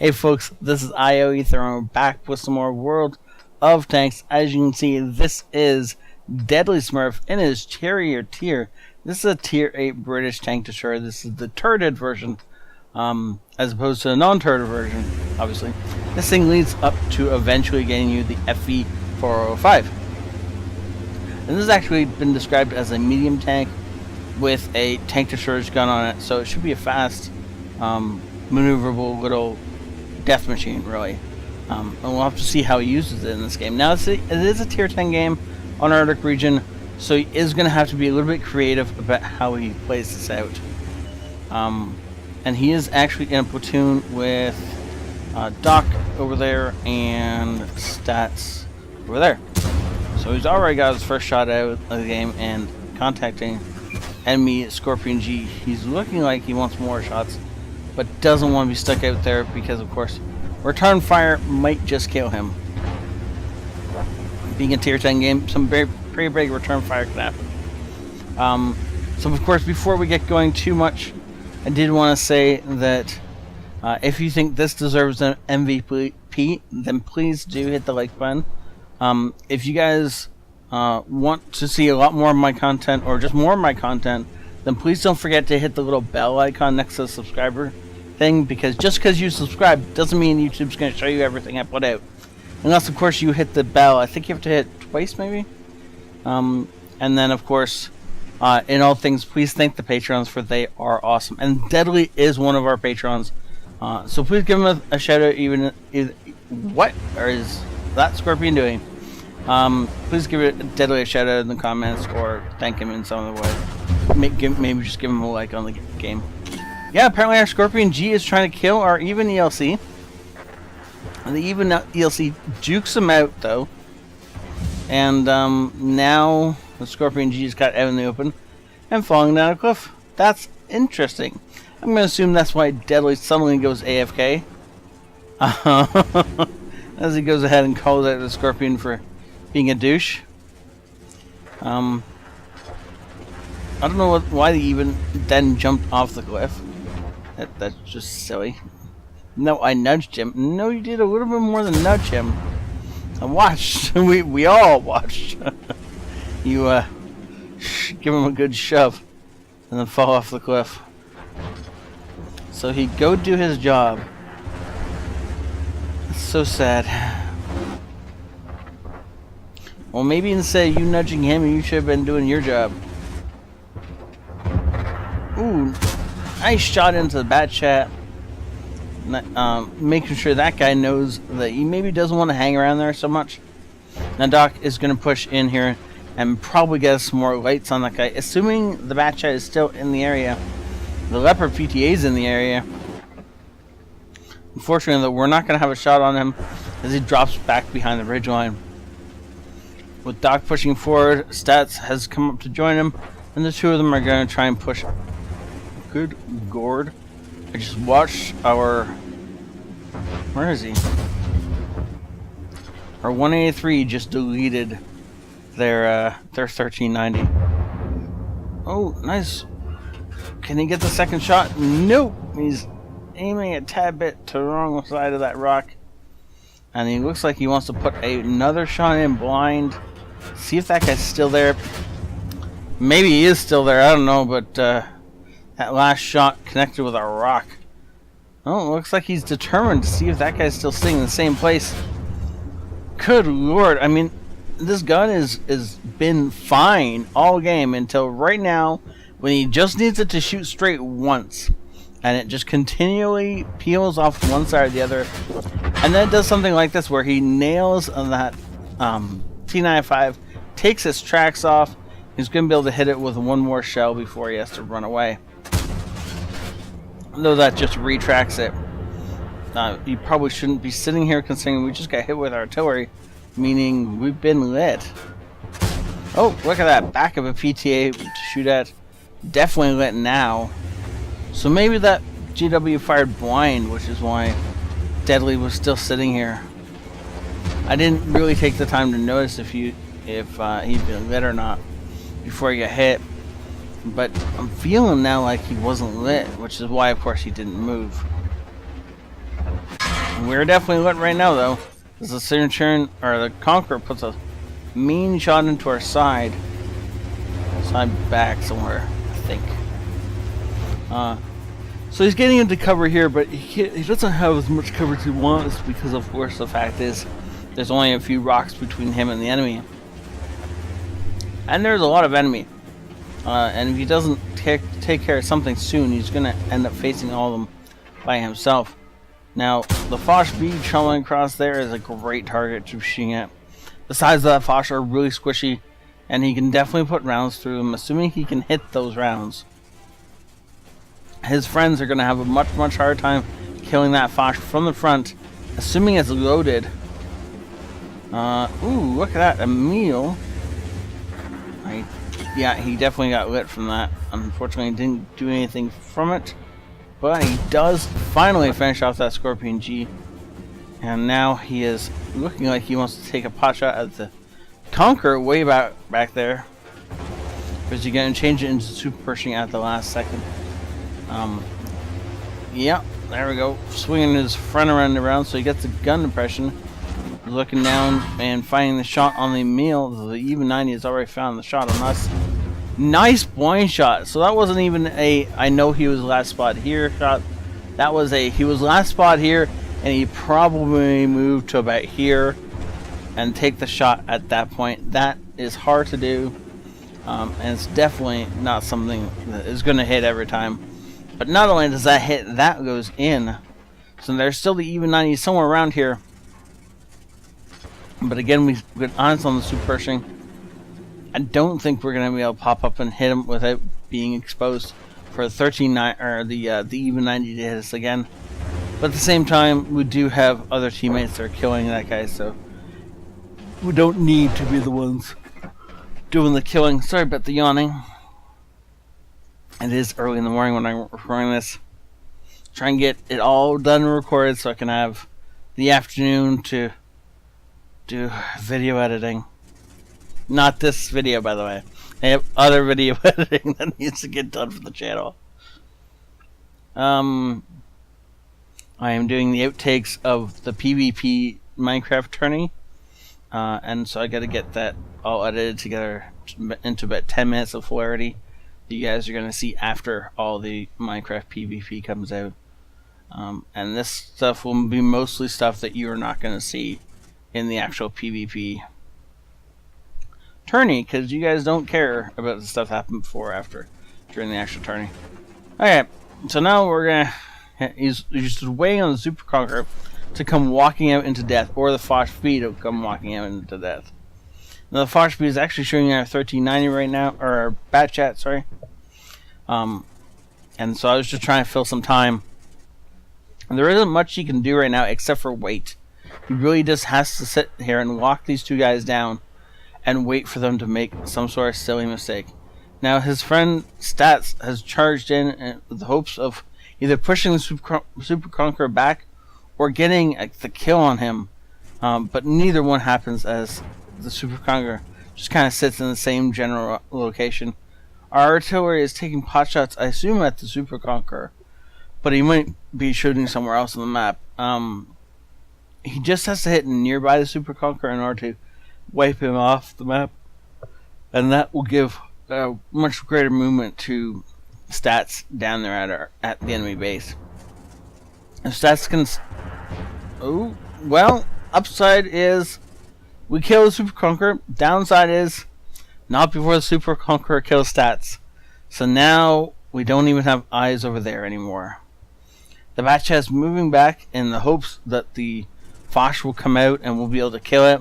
Hey folks, this is ioEther and we're back with some more World of Tanks. As you can see, this is Deadly Smurf in his Charioteer. This is a Tier 8 British tank destroyer. This is the turreted version, as opposed to the non-turreted version, obviously. This thing leads up to eventually getting you the FV405. And this has actually been described as a medium tank with a tank destroyer's gun on it, so it should be a fast, maneuverable little death machine, really. And we'll have to see how he uses it in this game. Now, it is a tier 10 game on Arctic region, so he is going to have to be a little bit creative about how he plays this out. And he is actually in a platoon with Doc over there and Stats over there. So he's already got his first shot out of the game and contacting enemy Scorpion G. He's looking like he wants more shots, but doesn't want to be stuck out there because, of course, return fire might just kill him. Being a tier 10 game, some pretty big return fire can happen. So, of course, before we get going too much, I did want to say that if you think this deserves an MVP, then please do hit the like button. If you guys want to see a lot more of my content, or just more of my content, then please don't forget to hit the little bell icon next to the subscriber thing, because just because you subscribe doesn't mean YouTube's going to show you everything I put out. Unless, of course, you hit the bell. I think you have to hit twice, maybe? And then, of course, in all things, please thank the Patrons, for they are awesome. And Deadly is one of our Patrons. So please give him a shout out, what is that Scorpion doing? Please give it Deadly a shout out in the comments, or thank him in some other way. Maybe just give him a like on the game. Yeah, apparently our Scorpion G is trying to kill our even ELC. And the even ELC jukes him out, though. And now the Scorpion G is got out in the open and falling down a cliff. That's interesting. I'm going to assume that's why Deadly suddenly goes AFK. As he goes ahead and calls out the Scorpion for being a douche. I don't know why they even then jumped off the cliff. That's just silly. No, I nudged him. No, you did a little bit more than nudge him. I watched. we all watched. You give him a good shove and then fall off the cliff. So he'd go do his job. It's so sad. Well, maybe instead of you nudging him, you should have been doing your job. Ooh, nice shot into the bat chat. Making sure that guy knows that he maybe doesn't want to hang around there so much. Now Doc is going to push in here and probably get some more lights on that guy, assuming the bat chat is still in the area. The Leopard PTA is in the area. Unfortunately, though, we're not going to have a shot on him as he drops back behind the ridgeline. With Doc pushing forward, Stats has come up to join him, and the two of them are going to try and push. Good gourd. I just watched our... Where is he? Our 183 just deleted their 1390. Oh, nice. Can he get the second shot? Nope. He's aiming a tad bit to the wrong side of that rock. And he looks like he wants to put another shot in blind. See if that guy's still there. Maybe he is still there. I don't know, but that last shot connected with a rock. Oh, it looks like he's determined to see if that guy's still staying in the same place. Good lord. I mean, this gun is been fine all game until right now, when he just needs it to shoot straight once. And it just continually peels off one side or the other. And then it does something like this, where he nails on that T95, takes his tracks off. He's going to be able to hit it with one more shell before he has to run away. Though that just retracts it. You probably shouldn't be sitting here considering we just got hit with artillery, meaning we've been lit. Oh, look at that. Back of a PTA to shoot at. Definitely lit now. So maybe that GW fired blind, which is why Deadly was still sitting here. I didn't really take the time to notice if he'd been lit or not before he got hit. But I'm feeling now like he wasn't lit, which is why, of course, he didn't move. We're definitely lit right now, though. As the Charioteer, or the Conqueror, puts a mean shot into our side. Side back somewhere, I think. So he's getting into cover here, but he doesn't have as much cover as he wants because, of course, the fact is there's only a few rocks between him and the enemy. And there's a lot of enemy. And if he doesn't take care of something soon, he's going to end up facing all of them by himself. Now, the Foch B traveling across there is a great target to be shooting at. The sides of that Foch are really squishy, and he can definitely put rounds through them, assuming he can hit those rounds. His friends are going to have a much harder time killing that Foch from the front, assuming it's loaded. Ooh, look at that, a meal. Yeah, he definitely got lit from that. Unfortunately, he didn't do anything from it. But he does finally finish off that Scorpion G. And now he is looking like he wants to take a pot shot at the Conqueror way back there. Because you're going to change it into super pushing at the last second. Yeah, there we go. Swinging his front around so he gets a gun impression. Looking down and finding the shot on the meal. The even 90 has already found the shot on us. Nice blind shot. So that wasn't even a I know he was last spot here shot. That was a he was last spot here and he probably moved to about here and take the shot at that point. That is hard to do. And it's definitely not something that is going to hit every time. But not only does that hit, that goes in. So there's still the even 90 somewhere around here. But again, we get honest on the super pushing. I don't think we're going to be able to pop up and hit him without being exposed for 13-9 or the even 90 to hit us again. But at the same time, we do have other teammates that are killing that guy, so we don't need to be the ones doing the killing. Sorry about the yawning. It is early in the morning when I'm recording this. Try and get it all done and recorded so I can have the afternoon to do video editing. Not this video, by the way. I have other video editing that needs to get done for the channel. I am doing the outtakes of the PvP Minecraft tourney. And so I got to get that all edited together into about 10 minutes of hilarity. You guys are going to see after all the Minecraft PvP comes out. And this stuff will be mostly stuff that you are not going to see in the actual PvP tourney, because you guys don't care about the stuff that happened before or after during the actual tourney. Okay, so now we're gonna he's just waiting on the Super Conqueror to come walking out into death, or the Foch B to come walking out into death. Now the Foch B is actually showing our 1390 right now, or our bat chat, sorry. And so I was just trying to fill some time. And there isn't much he can do right now except for wait. He really just has to sit here and walk these two guys down and wait for them to make some sort of silly mistake. Now his friend Stats has charged in with the hopes of either pushing the Super Conqueror back or getting the kill on him. But neither one happens, as the Super Conqueror just kind of sits in the same general location. Our artillery is taking pot shots, I assume, at the Super Conqueror, but he might be shooting somewhere else on the map. He just has to hit nearby the Super Conqueror in order to wipe him off the map, and that will give much greater movement to Stats down there at the enemy base. If Stats can, oh well, upside is we kill the Super Conqueror. Downside is not before the Super Conqueror kills Stats. So now we don't even have eyes over there anymore. The batch is moving back in the hopes that the Foch will come out and we'll be able to kill it.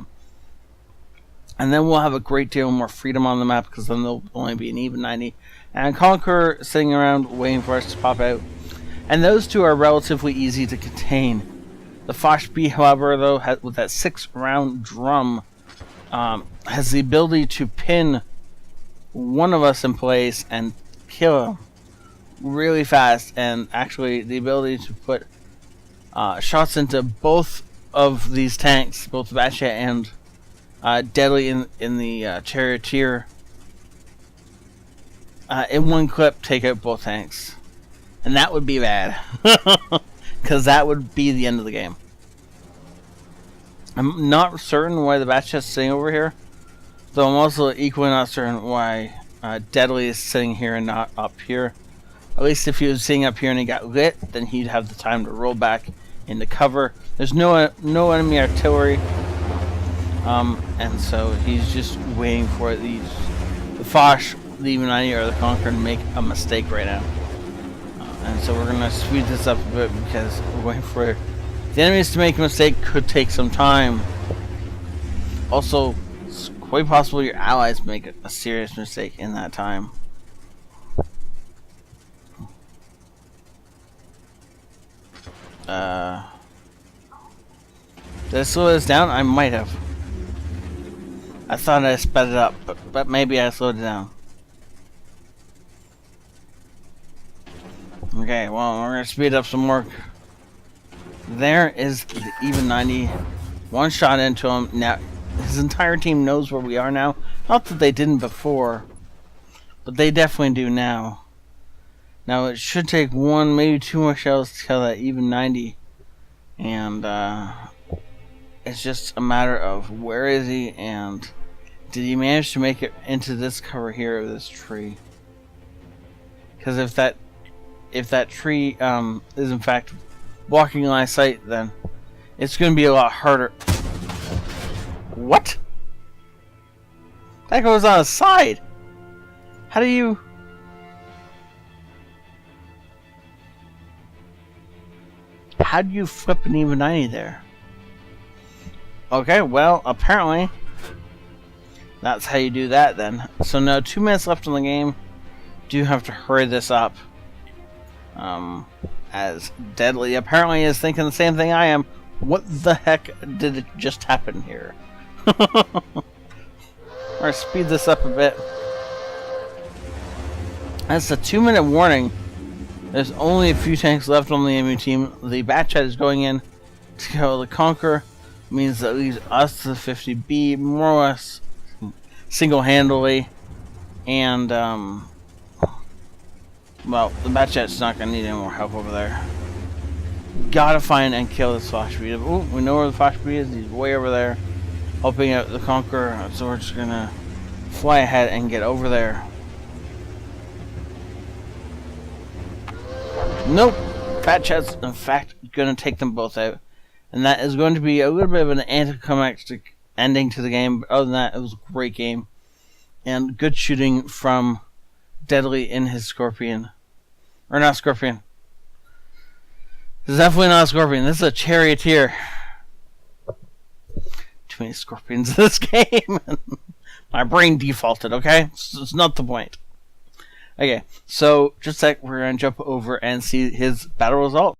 And then we'll have a great deal more freedom on the map, because then there'll only be an even 90. And Conqueror sitting around waiting for us to pop out. And those two are relatively easy to contain. The Foch B, however, though, with that 6-round drum, has the ability to pin one of us in place and kill him really fast. And actually the ability to put shots into both of these tanks, both Batcha and Deadly in the Charioteer, in one clip take out both tanks. And that would be bad. Because that would be the end of the game. I'm not certain why the bat chest is sitting over here, though I'm also equally not certain why Deadly is sitting here and not up here. At least if he was sitting up here and he got lit, then he'd have the time to roll back into cover. There's no enemy artillery, and so he's just waiting for the Foch, the ioEther, or the Conqueror to make a mistake right now. And so we're gonna speed this up a bit because we're waiting for the enemies to make a mistake. Could take some time. Also, it's quite possible your allies make a serious mistake in that time. Did I slow this down? I might have. I thought I sped it up, but maybe I slowed it down. Okay, well, we're gonna speed up some more. There is the even 90. One shot into him. Now, his entire team knows where we are now. Not that they didn't before, but they definitely do now. Now, it should take one, maybe two more shells to kill that even 90. And, it's just a matter of where is he and did he manage to make it into this cover here of this tree? Because if that tree is in fact blocking line of sight, then it's going to be a lot harder. What? That goes on the side. How do you? How do you flip an even 90 there? Okay, well, apparently that's how you do that then. So now 2 minutes left in the game. Do have to hurry this up. As Deadly apparently is thinking the same thing I am. What the heck did it just happen here? We're gonna speed this up a bit. That's a 2-minute warning. There's only a few tanks left on the enemy team. The Batchat is going in to kill the Conqueror. Means that leaves us to the 50B more or less single-handedly. And, well, the Batchat's not going to need any more help over there. Gotta find and kill this Foch. Ooh, we know where the Foch is. He's way over there, helping out the Conqueror. So we're just going to fly ahead and get over there. Nope. Batchat's, in fact, going to take them both out. And that is going to be a little bit of an anticlimactic ending to the game. But other than that, it was a great game. And good shooting from Deadly in his Scorpion. Or not Scorpion. This is definitely not a Scorpion. This is a Charioteer. Too many Scorpions in this game. My brain defaulted, okay? It's not the point. Okay, so just a sec, we're going to jump over and see his battle result.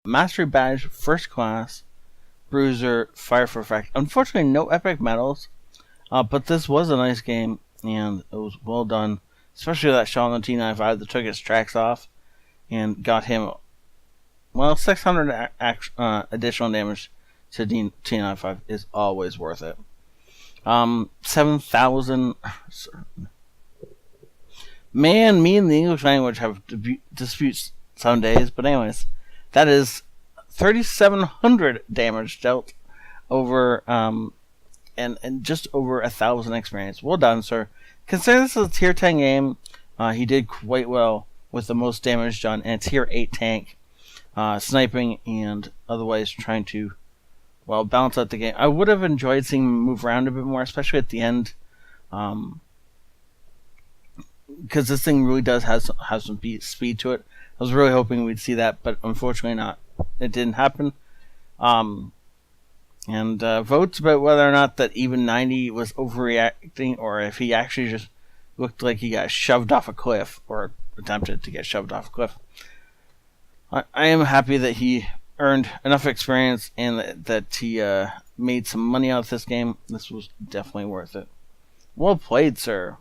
Mastery Badge, First Class, Bruiser, Fire for Effect. Unfortunately, no epic medals, but this was a nice game, and it was well done. Especially that shot on the T95 that took his tracks off and got him, well, 600 additional damage to T95 is always worth it. 7,000. Man, me and the English language have disputes some days, but anyways. That is 3,700 damage dealt over, and just over 1,000 experience. Well done, sir. Considering this is a tier 10 game, he did quite well with the most damage done, and a tier 8 tank, sniping and otherwise trying to, well, balance out the game. I would have enjoyed seeing him move around a bit more, especially at the end, because this thing really does have some speed to it. I was really hoping we'd see that, but unfortunately not. It didn't happen. And votes about whether or not that even 90 was overreacting, or if he actually just looked like he got shoved off a cliff, or attempted to get shoved off a cliff. I am happy that he earned enough experience and that he made some money out of this game. This was definitely worth it. Well played, sir.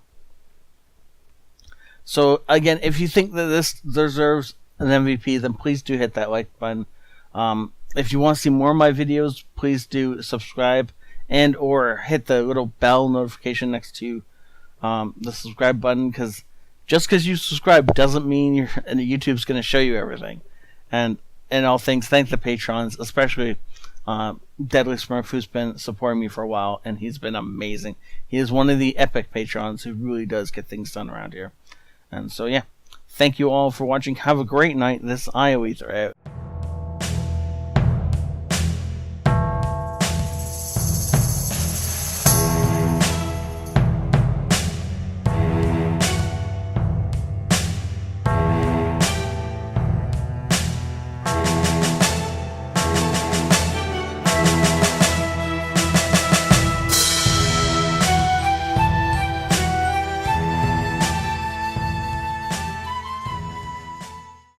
So, again, if you think that this deserves an MVP, then please do hit that like button. If you want to see more of my videos, please do subscribe and or hit the little bell notification next to the subscribe button, because just because you subscribe doesn't mean YouTube's going to show you everything. And in all things, thank the patrons, especially Deadly Smurf, who's been supporting me for a while, and he's been amazing. He is one of the epic patrons who really does get things done around here. And so, yeah, thank you all for watching. Have a great night. This is ioEther out.